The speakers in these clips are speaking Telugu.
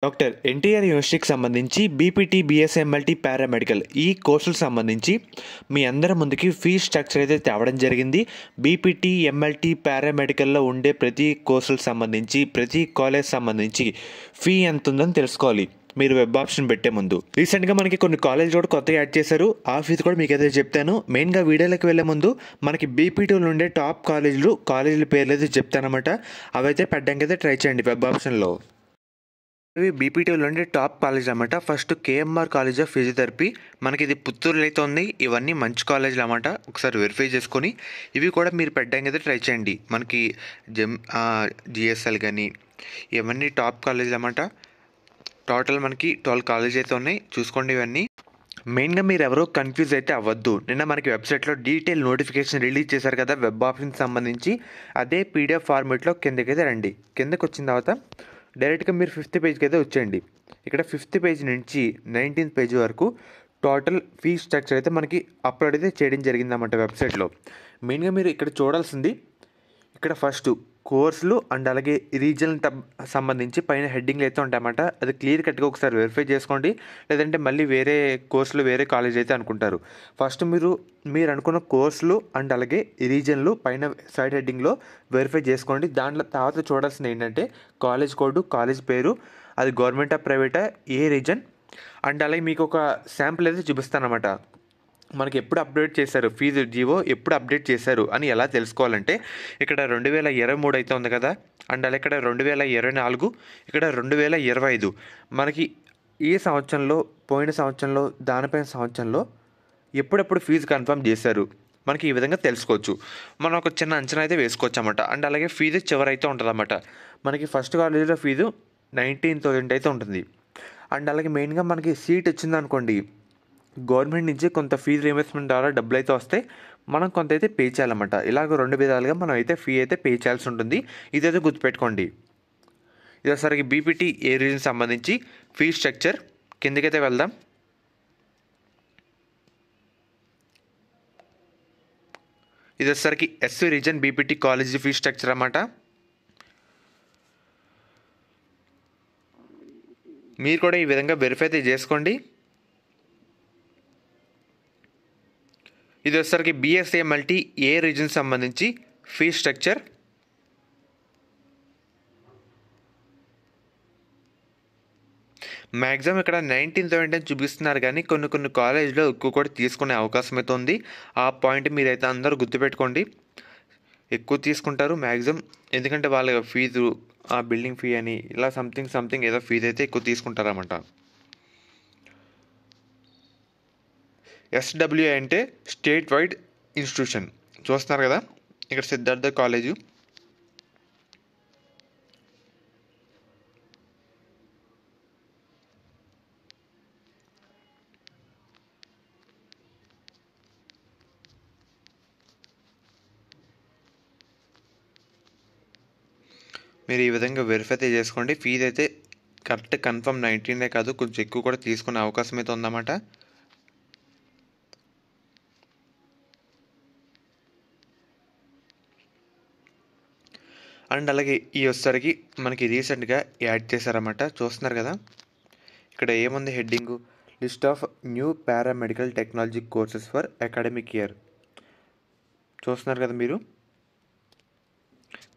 డాక్టర్ ఎన్టీఆర్ యూనివర్సిటీకి సంబంధించి బీపీటీ, బీఎస్ఎంఎల్టీ, పారామెడికల్ ఈ కోర్సులకు సంబంధించి మీ అందరి ముందుకి ఫీజ్ స్ట్రక్చర్ అయితే తేవడం జరిగింది. బీపీటీ, ఎంఎల్టీ, పారామెడికల్లో ఉండే ప్రతి కోర్సులకు సంబంధించి ప్రతి కాలేజ్ సంబంధించి ఫీ ఎంత ఉందని తెలుసుకోవాలి మీరు వెబ్ ఆప్షన్ పెట్టే ముందు. రీసెంట్గా మనకి కొన్ని కాలేజ్ కూడా కొత్తగా యాడ్ చేశారు. ఆ ఫీజు కూడా మీకు అయితే చెప్తాను. మెయిన్గా వీడియోలోకి వెళ్ళే ముందు మనకి బీపీటీలో ఉండే టాప్ కాలేజీల పేర్లు అయితే చెప్తానమాట. అవైతే పెట్టడానికి అయితే ట్రై చేయండి వెబ్ ఆప్షన్లో. ఇవి బీపీటీలో ఉండే టాప్ కాలేజ్ అన్నమాట. First KMR college of physiotherapy, మనకి ఇది పుత్తూరులో అయితే ఉంది. ఇవన్నీ మంచి కాలేజీలు అన్నమాట. ఒకసారి వెరిఫై చేసుకొని ఇవి కూడా మీరు పెట్టడానికి అయితే ట్రై చేయండి. మనకి జిఎస్ఎల్ కానీ ఇవన్నీ టాప్ కాలేజీలు అన్నమాట. టోటల్ మనకి 12 కాలేజ్ అయితే ఉన్నాయి, చూసుకోండి ఇవన్నీ. మెయిన్గా మీరు ఎవరో కన్ఫ్యూజ్ అయితే అవ్వద్దు. నిన్న మనకి వెబ్సైట్లో డీటెయిల్ నోటిఫికేషన్ రిలీజ్ చేశారు కదా వెబ్ ఆప్షన్కి సంబంధించి. అదే పీడిఎఫ్ ఫార్మేట్లో కిందకైతే రండి. కిందకి వచ్చిన తర్వాత డైరెక్ట్గా మీరు 5th పేజ్కి అయితే వచ్చేయండి. ఇక్కడ 5th పేజ్ నుంచి 19th పేజ్ వరకు టోటల్ ఫీ స్ట్రక్చర్ అయితే మనకి అప్లోడ్ అయితే చేయడం జరిగిందన్నమాట వెబ్సైట్లో. మెయిన్గా మీరు ఇక్కడ చూడాల్సింది, ఇక్కడ ఫస్ట్ కోర్సులు అండ్ అలాగే రీజనల్ సంబంధించి పైన హెడ్డింగ్లు అయితే ఉంటాయన్నమాట. అది క్లియర్ కట్గా ఒకసారి వెరిఫై చేసుకోండి, లేదంటే మళ్ళీ వేరే కోర్సులు వేరే కాలేజ్ అయితే అనుకుంటారు. ఫస్ట్ మీరు అనుకున్న కోర్సులు అండ్ అలాగే రీజన్లు పైన సైడ్ హెడ్డింగ్లో వెరిఫై చేసుకోండి. దాంట్లో తర్వాత చూడాల్సింది ఏంటంటే కాలేజ్ కోడ్, కాలేజ్ పేరు, అది గవర్నమెంటా ప్రైవేటా, ఏ రీజన్, అండ్ అలాగే మీకు ఒక శాంపుల్ అయితే చూపిస్తానమాట. మనకి ఎప్పుడు అప్డేట్ చేశారు, ఫీజు జీవో ఎప్పుడు అప్డేట్ చేశారు అని ఎలా తెలుసుకోవాలంటే, ఇక్కడ 2023 అయితే ఉంది కదా, అండ్ అలా ఇక్కడ 2024, ఇక్కడ 2025. మనకి ఈ సంవత్సరంలో, పోయిన సంవత్సరంలో, దానిపైన సంవత్సరంలో ఎప్పుడెప్పుడు ఫీజు కన్ఫర్మ్ చేశారు మనకి ఈ విధంగా తెలుసుకోవచ్చు. మనం ఒక చిన్న అంచనా అయితే వేసుకోవచ్చు అన్నమాట. అండ్ అలాగే ఫీజు చివరైతే ఉంటుంది అన్నమాట. మనకి ఫస్ట్ కాలేజీలో ఫీజు 19,000 అయితే ఉంటుంది. అండ్ అలాగే మెయిన్గా మనకి సీట్ వచ్చింది అనుకోండి, గవర్నమెంట్ నుంచి కొంత ఫీజు రీయింబర్స్మెంట్ ద్వారా డబ్బులు అయితే వస్తాయి, మనం కొంత అయితే పే చేయాలన్నమాట. ఇలాగ 2 విధాలుగా మనం అయితే ఫీ అయితే పే చేయాల్సి ఉంటుంది. ఇదైతే గుర్తుపెట్టుకోండి. ఇది ఒకసారి బీపీటీ ఏ రీజన్ సంబంధించి ఫీ స్ట్రక్చర్ కిందకైతే వెళ్దాం. ఇది వచ్చేసరికి SC reason BPT college fee structure అన్నమాట. మీరు కూడా ఈ విధంగా వెరిఫై అయితే చేసుకోండి. ఇది వచ్చేసరికి బీఎస్ఎంఎల్టీ ఏ రీజన్ సంబంధించి ఫీ స్ట్రక్చర్. మ్యాక్సిమం ఇక్కడ 19,000 అని చూపిస్తున్నారు, కానీ కొన్ని కాలేజ్లో ఎక్కువ కూడా తీసుకునే అవకాశం అయితే ఉంది. ఆ పాయింట్ మీరైతే అందరూ గుర్తుపెట్టుకోండి. ఎక్కువ తీసుకుంటారు మ్యాక్సిమం, ఎందుకంటే వాళ్ళ ఫీజు, ఆ బిల్డింగ్ ఫీ అని ఇలా సంథింగ్ ఏదో ఫీజు అయితే ఎక్కువ తీసుకుంటారన్నమాట. ఎస్డబ్ల్యూఐ అంటే స్టేట్ వైడ్ ఇన్స్టిట్యూషన్, చూస్తున్నారు కదా ఇక్కడ సిద్ధార్థ కాలేజు. మీరు ఈ విధంగా వెరిఫై అయితే చేసుకోండి. ఫీజు అయితే కరెక్ట్ కన్ఫర్మ్ 19 కాదు, కొంచెం ఎక్కువ కూడా తీసుకునే అవకాశం అయితే ఉందన్నమాట. అండ్ అలాగే ఈ వచ్చేసరికి మనకి రీసెంట్గా యాడ్ చేశారన్నమాట, చూస్తున్నారు కదా. ఇక్కడ ఏముంది heading, list of new paramedical technology courses for academic year, చూస్తున్నారు కదా మీరు.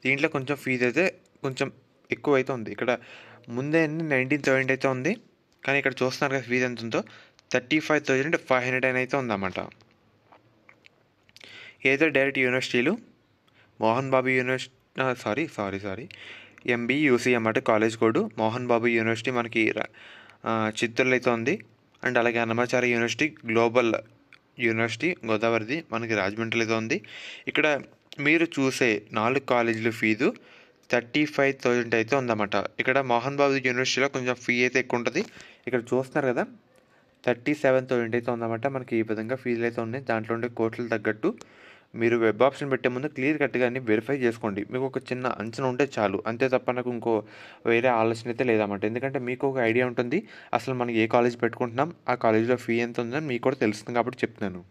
దీంట్లో కొంచెం ఫీజు అయితే కొంచెం ఎక్కువ అయితే ఉంది. ఇక్కడ ముందే 19,000 అయితే ఉంది, కానీ ఇక్కడ చూస్తున్నారు కదా ఫీజు ఎంత ఉందో, 35,500 అయితే ఉందన్నమాట. ఏదో డైరెక్ట్ యూనివర్సిటీలు మోహన్ బాబు యూనివర్సిటీ, సారీ ఎంబీయూసీ అన్నమాట college code. Mohan Babu university మనకి చిత్తూరులో అయితే ఉంది. అండ్ అలాగే అన్నమాచార్య యూనివర్సిటీ, గ్లోబల్ యూనివర్సిటీ గోదావరిది మనకి రాజమండ్రిలో అయితే ఉంది. ఇక్కడ మీరు చూసే 4 కాలేజీల ఫీజు 35,000 అయితే ఉందన్నమాట. ఇక్కడ మోహన్ బాబు యూనివర్సిటీలో కొంచెం ఫీ అయితే ఎక్కువ ఉంటుంది. ఇక్కడ చూస్తున్నారు కదా 37,000 అయితే ఉందన్నమాట. మనకి ఈ విధంగా ఫీజులు అయితే ఉన్నాయి. దాంట్లో ఉండే కోర్సులు తగ్గట్టు మీరు వెబ్ ఆప్షన్ పెట్టే ముందు క్లియర్ కట్గా అన్ని వెరిఫై చేసుకోండి. మీకు ఒక చిన్న అంచనా ఉంటే చాలు, అంతే తప్ప నాకు ఇంకో వేరే ఆలోచన అయితే లేదన్నమాట. ఎందుకంటే మీకు ఒక ఐడియా ఉంటుంది అసలు మనం ఏ కాలేజ్ పెట్టుకుంటున్నాం, ఆ కాలేజీలో ఫీ ఎంత ఉందని మీకు కూడా తెలుస్తుంది కాబట్టి చెప్తున్నాను.